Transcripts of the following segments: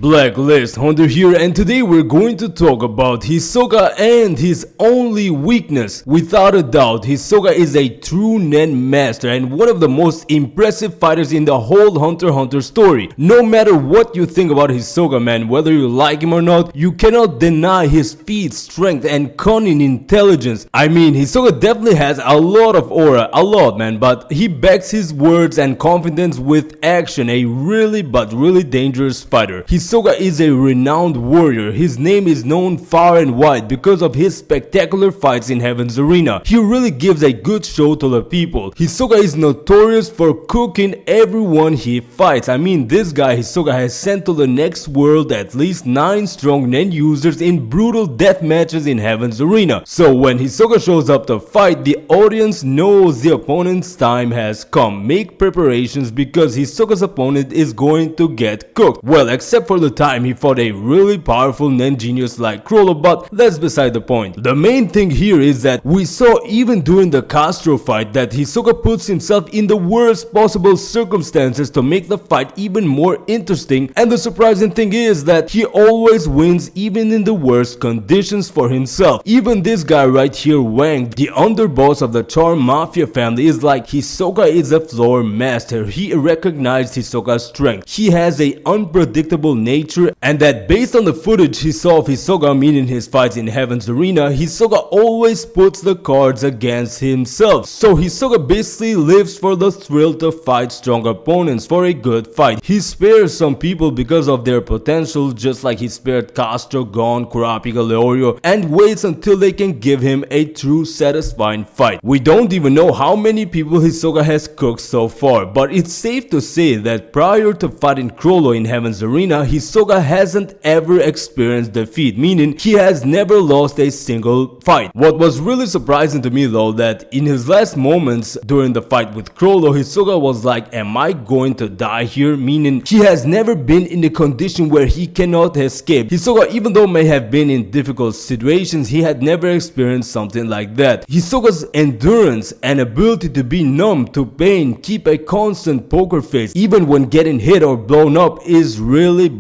Blacklist Hunter here, and today we're going to talk about Hisoka and his only weakness. Without a doubt, Hisoka is a true nen master and one of the most impressive fighters in the whole Hunter x Hunter story. No matter what you think about Hisoka, man, whether you like him or not, you cannot deny his feat, strength, and cunning intelligence. I mean, Hisoka definitely has a lot of aura, man, but he backs his words and confidence with action, a really dangerous fighter. Hisoka is a renowned warrior. His name is known far and wide because of his spectacular fights in Heaven's Arena. He really gives a good show to the people. Hisoka is notorious for cooking everyone he fights. I mean, this guy Hisoka has sent to the next world at least 9 strong nen users in brutal death matches in Heaven's Arena. So when Hisoka shows up to fight, the audience knows the opponent's time has come. Make preparations because Hisoka's opponent is going to get cooked. Well, except for the time he fought a really powerful nen genius like Chrollo, but that's beside the point. The main thing here is that we saw even during the Castro fight that Hisoka puts himself in the worst possible circumstances to make the fight even more interesting, and the surprising thing is that he always wins even in the worst conditions for himself. Even this guy right here, Wang, the underboss of the Charm Mafia family, is like Hisoka is a floor master. He recognized Hisoka's strength. He has a unpredictable nature, and that based on the footage he saw of Hisoka, meaning his fights in Heaven's Arena, Hisoka always puts the cards against himself. So Hisoka basically lives for the thrill to fight strong opponents for a good fight. He spares some people because of their potential, just like he spared Castro, Gon, Kurapika, Leorio, and waits until they can give him a true satisfying fight. We don't even know how many people Hisoka has cooked so far, but it's safe to say that prior to fighting Chrollo in Heaven's Arena, Hisoka hasn't ever experienced defeat, meaning he has never lost a single fight. What was really surprising to me though, that in his last moments during the fight with Chrollo, Hisoka was like, am I going to die here? Meaning he has never been in a condition where he cannot escape. Hisoka, even though may have been in difficult situations, he had never experienced something like that. Hisoka's endurance and ability to be numb to pain, keep a constant poker face even when getting hit or blown up is really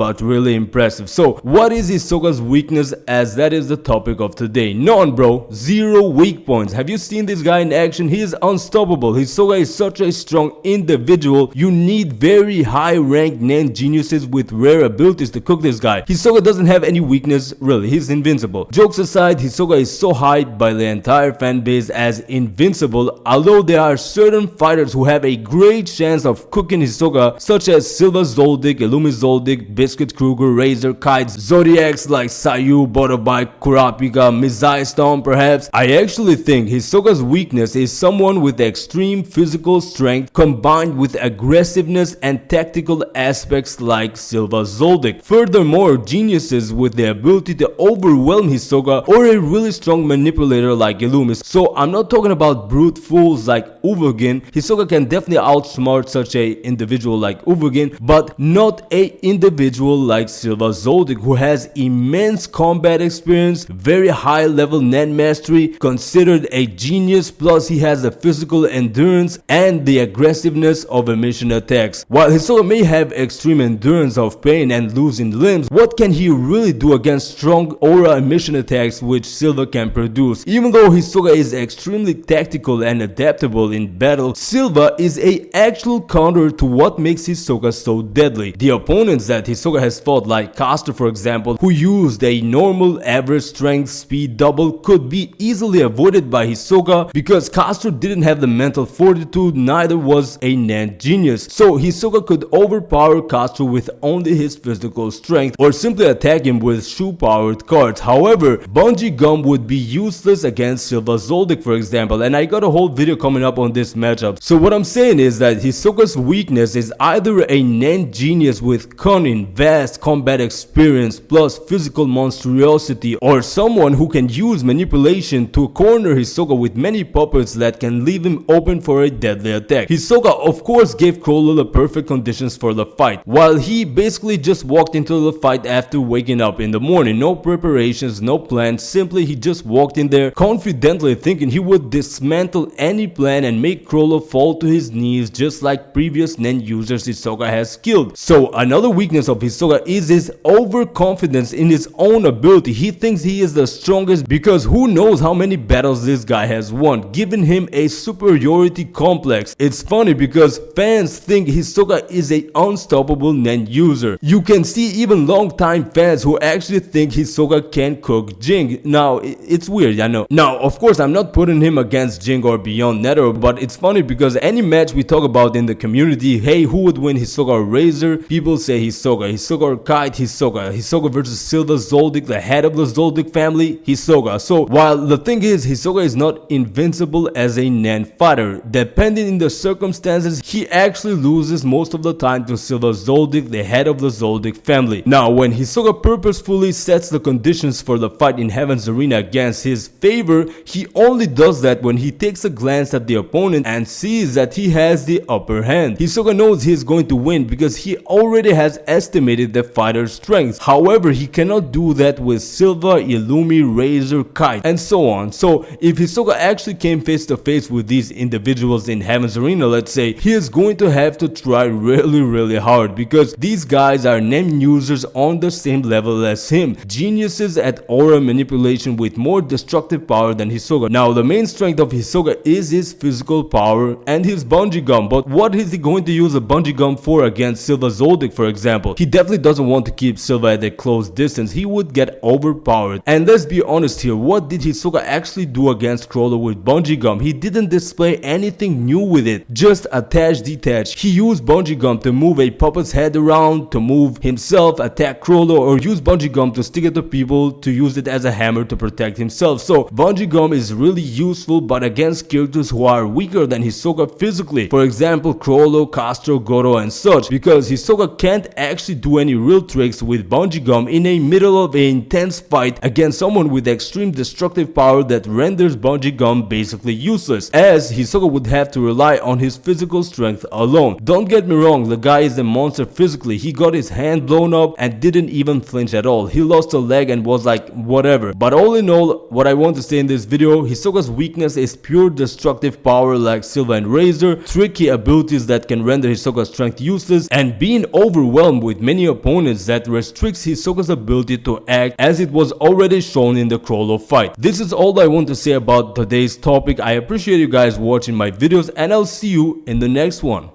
impressive. So what is Hisoka's weakness, as that is the topic of today? None, bro. 0 weak points. Have you seen this guy in action? He is unstoppable. Hisoka is such a strong individual. You need very high ranked nen geniuses with rare abilities to cook this guy. Hisoka doesn't have any weakness, really. He's invincible. Jokes aside, Hisoka is so hyped by the entire fan base as invincible, although there are certain fighters who have a great chance of cooking Hisoka, such as Silva Zoldyck, Illumi Zoldyck, Biscuit Kruger, Razor, Kites, Zodiacs like Sayu, Butterbike, Kurapika, Mizai Storm perhaps. I actually think Hisoka's weakness is someone with extreme physical strength combined with aggressiveness and tactical aspects like Silva Zoldyck. Furthermore, geniuses with the ability to overwhelm Hisoka, or a really strong manipulator like Illumi. So I'm not talking about brute fools like Uvogin. Hisoka can definitely outsmart such a individual like Uvogin, but not a individual like Silva Zoldyck, who has immense combat experience, very high level nen mastery, considered a genius, plus he has the physical endurance and the aggressiveness of emission attacks. While Hisoka may have extreme endurance of pain and losing limbs, what can he really do against strong aura emission attacks which Silva can produce? Even though Hisoka is extremely tactical and adaptable in battle, Silva is a actual counter to what makes Hisoka so deadly. The opponents that Hisoka has fought, like Castro for example, who used a normal average strength speed double, could be easily avoided by Hisoka because Castro didn't have the mental fortitude, neither was a nen genius. So Hisoka could overpower Castro with only his physical strength, or simply attack him with shoe powered cards. However, Bungee Gum would be useless against Silva Zoldyck for example, and I got a whole video coming up on this matchup. So what I'm saying is that Hisoka's weakness is either a nen genius with cunning, vast combat experience plus physical monstrosity, or someone who can use manipulation to corner Hisoka with many puppets that can leave him open for a deadly attack. Hisoka of course gave Chrollo the perfect conditions for the fight, while he basically just walked into the fight after waking up in the morning. No preparations, no plan, simply he just walked in there confidently thinking he would dismantle any plan and make Chrollo fall to his knees just like previous nen users Hisoka has killed. So another weakness of Hisoka is his overconfidence in his own ability. He thinks he is the strongest because who knows how many battles this guy has won, giving him a superiority complex. It's funny because fans think Hisoka is a unstoppable nen user. You can see even long-time fans who actually think Hisoka can cook Jing. Now, it's weird, I know. Now, of course, I'm not putting him against Jing or Beyond Nether, but it's funny because any match we talk about in the community, hey, who would win, Hisoka or Razor? People say Hisoka. Hisoka or Kite? Hisoka. Hisoka versus Silva Zoldyck, the head of the Zoldyck family? Hisoka. So, while the thing is, Hisoka is not invincible as a nen fighter. Depending in the circumstances, he actually loses most of the time to Silva Zoldyck, the head of the Zoldyck family. Now, when Hisoka purposefully sets the conditions for the fight in Heaven's Arena against his favor, he only does that when he takes a glance at the opponent and sees that he has the upper hand. Hisoka knows he is going to win because he already has estimated the fighter's strength. However, he cannot do that with Silva, Illumi, Razor, Kite, and so on. So, if Hisoka actually came face to face with these individuals in Heaven's Arena, let's say, he is going to have to try really hard because these guys are nen users on the same level as him, geniuses at aura manipulation with more destructive power than Hisoka. Now, the main strength of Hisoka is his physical power and his Bungee Gum, but what is he going to use a Bungee Gum for against Silva Zoldyck, for example? He definitely doesn't want to keep Silva at a close distance. He would get overpowered. And let's be honest here, what did Hisoka actually do against Crawler with Bungee Gum? He didn't display anything new with it, just attach detach. He used Bungee Gum to move a puppet's head around, to move himself, attack Crawler, or use Bungee Gum to stick it to people, to use it as a hammer to protect himself. So Bungee Gum is really useful, but against characters who are weaker than Hisoka physically, for example Crawler, Castro, Goro, and such, because Hisoka can't actually do any real tricks with Bungee Gum in the middle of an intense fight against someone with extreme destructive power that renders Bungee Gum basically useless, as Hisoka would have to rely on his physical strength alone. Don't get me wrong, the guy is a monster physically. He got his hand blown up and didn't even flinch at all. He lost a leg and was like, whatever. But all in all, what I want to say in this video, Hisoka's weakness is pure destructive power like Silva and Razor, tricky abilities that can render Hisoka's strength useless, and being overwhelmed with many opponents that restricts Hisoka's ability to act, as it was already shown in the Crawler fight. This is all I want to say about today's topic. I appreciate you guys watching my videos, and I'll see you in the next one.